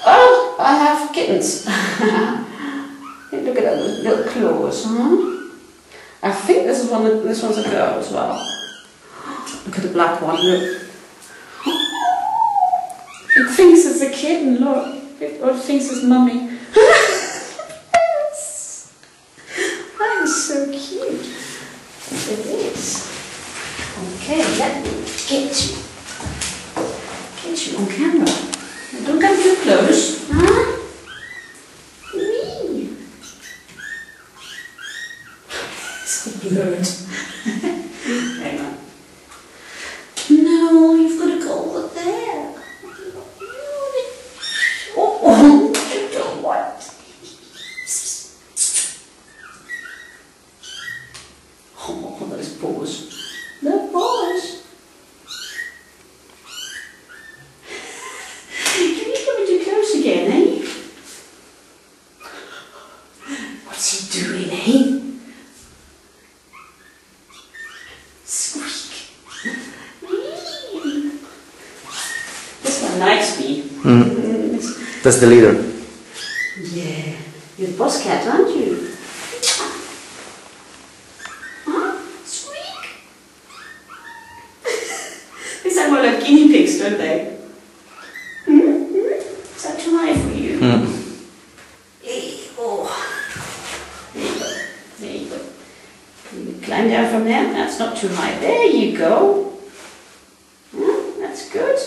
Oh, I have kittens. Look at those little claws, huh? I think this one's a girl as well. Look at the black one, look. It thinks it's a kitten, look. Or it thinks it's mummy. That is so cute. It is. Okay, let me get you on camera. Don't come too close, huh? Wee. It's a bird. Hang on. No, you've got to go over there. Oh, you don't want. Oh, those paws. The paws. Can you come too close again, eh? What's he doing, eh? Squeak. This one likes me. That's the leader. Yeah. You're the boss cat, aren't you? Huh? Squeak. They sound more like guinea pigs, don't they? Is that too high for you? Oh. There you go. There you go. Can you climb down from there? That's not too high. There you go. That's good.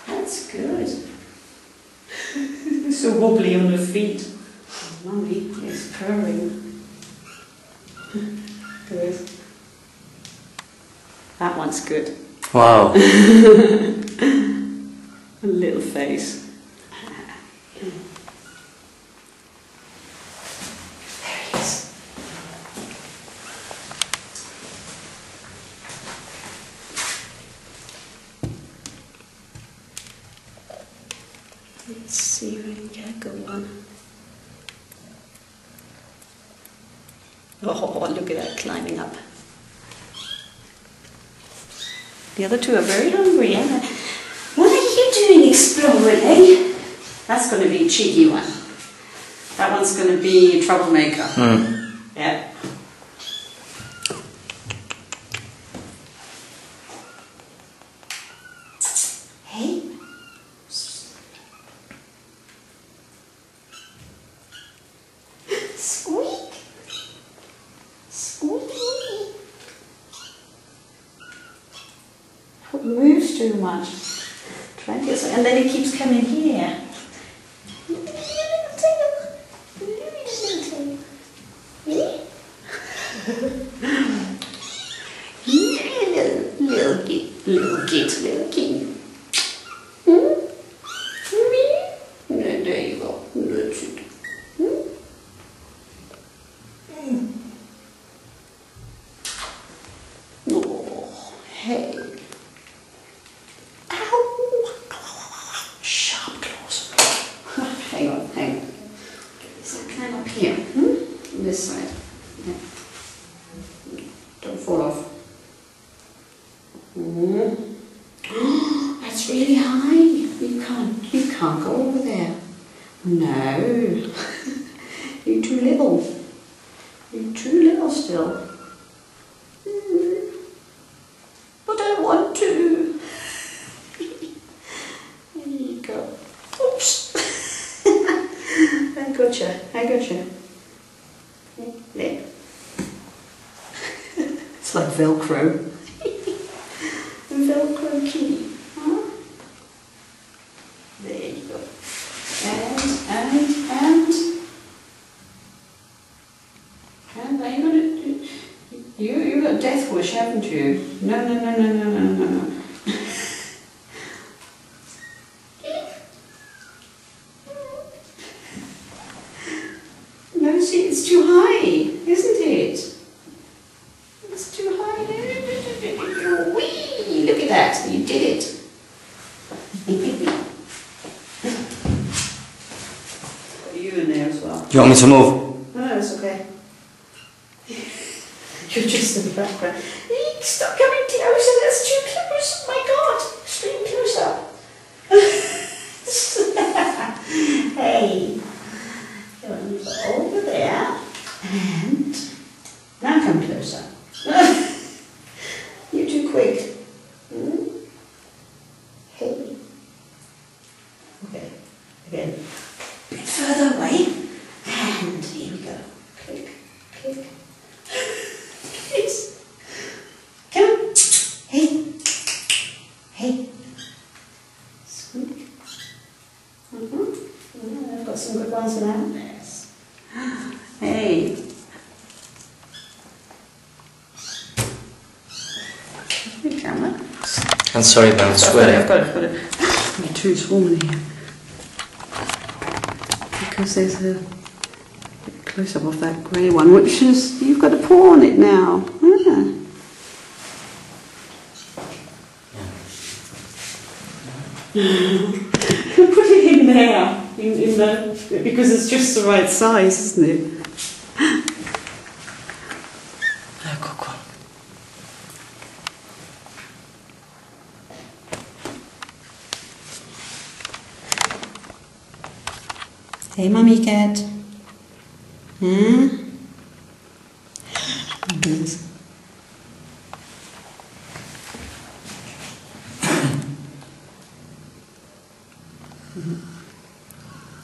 That's good. So wobbly on her feet. Mummy is purring. Good. That one's good. Wow. A little face. There he is. Let's see if I can get a good one. Oh, look at that climbing up. The other two are very hungry, aren't they? What are you doing exploring, eh? That's going to be a cheeky one. That one's going to be a troublemaker. Yeah. Hey. Squeak. Squeak. It moves too much. Try and get some, and then it keeps coming here. Little king. There you go. That's it. Oh, hey. Ow! Sharp claws. Hang on. So climb up here. This side. Yeah. Don't fall off. That's really high. You can't go over there. No. You're too little. You're too little still. But I want to. There you go. Oops. I gotcha. There. It's like Velcro. Velcro kitty. Huh? There you go. And are you gonna do, you got death wish, haven't you? No. No, see, it's too high, isn't it? It's too high. Whee! Look at that, you did it. Got you in there as well. You want me to move? No, it's okay. You're just in the background. Stop coming closer, that's too close. Oh my God, extreme close up. quick. Hmm? Hey. Okay, again. A bit further away. And here we go. Click, click. Yes. Come on. Hey. Hey. Squeak. Yeah, I've got some good ones now. Yes. Hey. Camera. I'm sorry about sweating. I've got it. I'm too swarmy here. Because there's a close up of that grey one, which is, you've got to pour on it now. Yeah. Put it in there, in the, because it's just the right size, isn't it? Ecco qua. Hey, mummy cat. Hmm?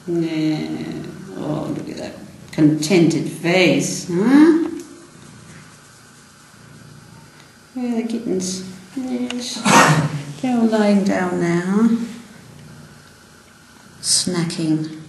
Yeah. Oh, look at that contented face, huh? Where are the kittens? Yes. They're all lying down now. Snacking.